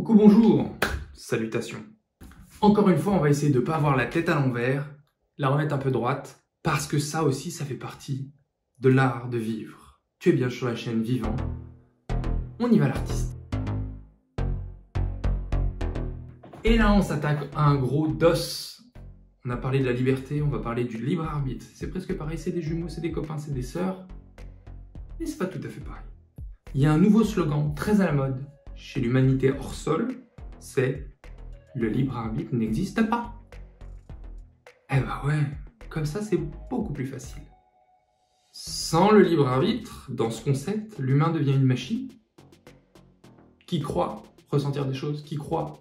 Coucou, bonjour, salutations. Encore une fois, on va essayer de ne pas avoir la tête à l'envers, la remettre un peu droite, parce que ça aussi, ça fait partie de l'art de vivre. Tu es bien sur la chaîne Vivant, on y va l'artiste. Et là, on s'attaque à un gros dos. On a parlé de la liberté, on va parler du libre arbitre. C'est presque pareil, c'est des jumeaux, c'est des copains, c'est des sœurs, mais c'est pas tout à fait pareil. Il y a un nouveau slogan très à la mode chez l'humanité hors sol, c'est « Le libre arbitre n'existe pas ». Eh ben ouais, comme ça c'est beaucoup plus facile. Sans le libre arbitre, dans ce concept, l'humain devient une machine qui croit ressentir des choses, qui croit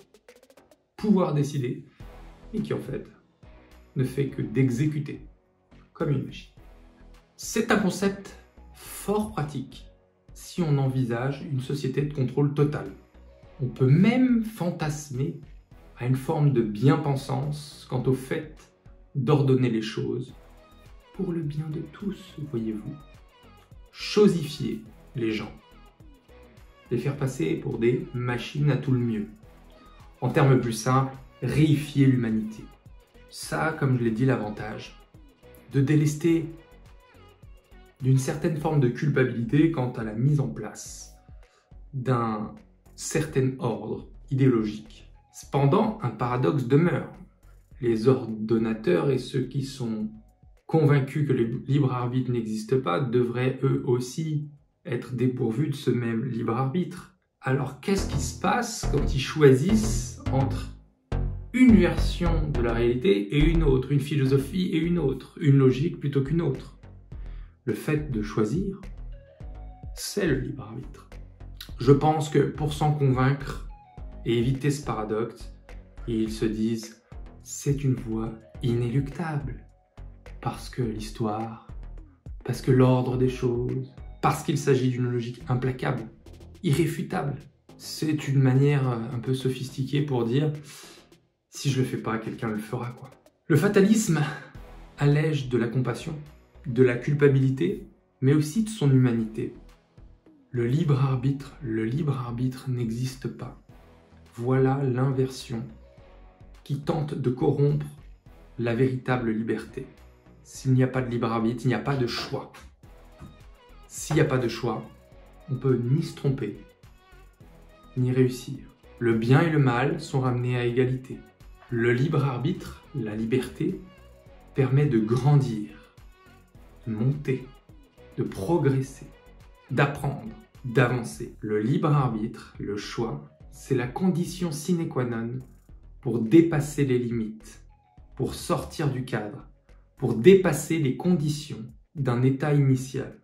pouvoir décider, et qui en fait ne fait que d'exécuter comme une machine. C'est un concept fort pratique si on envisage une société de contrôle total. On peut même fantasmer à une forme de bien-pensance quant au fait d'ordonner les choses pour le bien de tous, voyez-vous. Chosifier les gens, les faire passer pour des machines à tout le mieux. En termes plus simples, réifier l'humanité. Ça, comme je l'ai dit, l'avantage de délester d'une certaine forme de culpabilité quant à la mise en place d'un certain ordre idéologique. Cependant, un paradoxe demeure. Les ordonnateurs et ceux qui sont convaincus que le libre arbitre n'existe pas devraient eux aussi être dépourvus de ce même libre arbitre. Alors qu'est-ce qui se passe quand ils choisissent entre une version de la réalité et une autre, une philosophie et une autre, une logique plutôt qu'une autre? Le fait de choisir, c'est le libre arbitre. Je pense que pour s'en convaincre et éviter ce paradoxe, ils se disent « c'est une voie inéluctable » parce que l'histoire, parce que l'ordre des choses, parce qu'il s'agit d'une logique implacable, irréfutable. C'est une manière un peu sophistiquée pour dire « si je le fais pas, quelqu'un le fera ». Quoi. Le fatalisme allège de la compassion, de la culpabilité, mais aussi de son humanité. Le libre arbitre n'existe pas. Voilà l'inversion qui tente de corrompre la véritable liberté. S'il n'y a pas de libre arbitre, il n'y a pas de choix. S'il n'y a pas de choix, on peut ni se tromper, ni réussir. Le bien et le mal sont ramenés à égalité. Le libre arbitre, la liberté, permet de grandir, de monter, de progresser, d'apprendre, d'avancer. Le libre arbitre, le choix, c'est la condition sine qua non pour dépasser les limites, pour sortir du cadre, pour dépasser les conditions d'un état initial,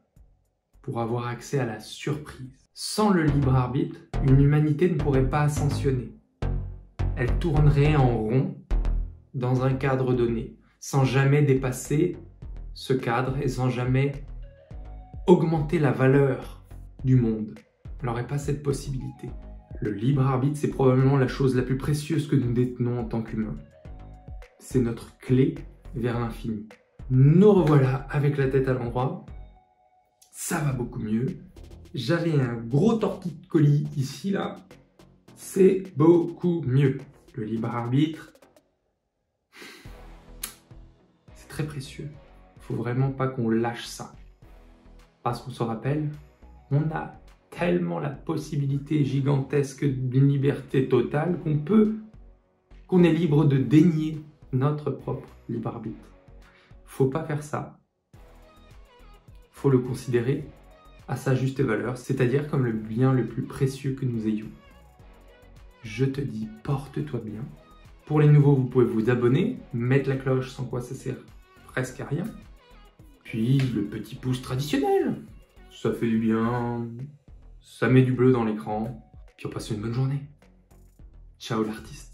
pour avoir accès à la surprise. Sans le libre arbitre, une humanité ne pourrait pas ascensionner. Elle tournerait en rond dans un cadre donné, sans jamais dépasser ce cadre et sans jamais augmenter la valeur du monde. Elle n'aurait pas cette possibilité. Le libre arbitre, c'est probablement la chose la plus précieuse que nous détenons en tant qu'humains. C'est notre clé vers l'infini. Nous revoilà avec la tête à l'endroit. Ça va beaucoup mieux. J'avais un gros torticolis ici, là. C'est beaucoup mieux. Le libre arbitre, c'est très précieux. Il ne faut vraiment pas qu'on lâche ça. Parce qu'on se rappelle, on a tellement la possibilité gigantesque d'une liberté totale qu'on est libre de dénier notre propre libre arbitre. Faut pas faire ça. Faut le considérer à sa juste valeur, c'est-à-dire comme le bien le plus précieux que nous ayons. Je te dis, porte-toi bien. Pour les nouveaux, vous pouvez vous abonner, mettre la cloche, sans quoi ça sert presque à rien. Puis le petit pouce traditionnel, ça fait du bien, ça met du bleu dans l'écran, puis on passe une bonne journée. Ciao l'artiste.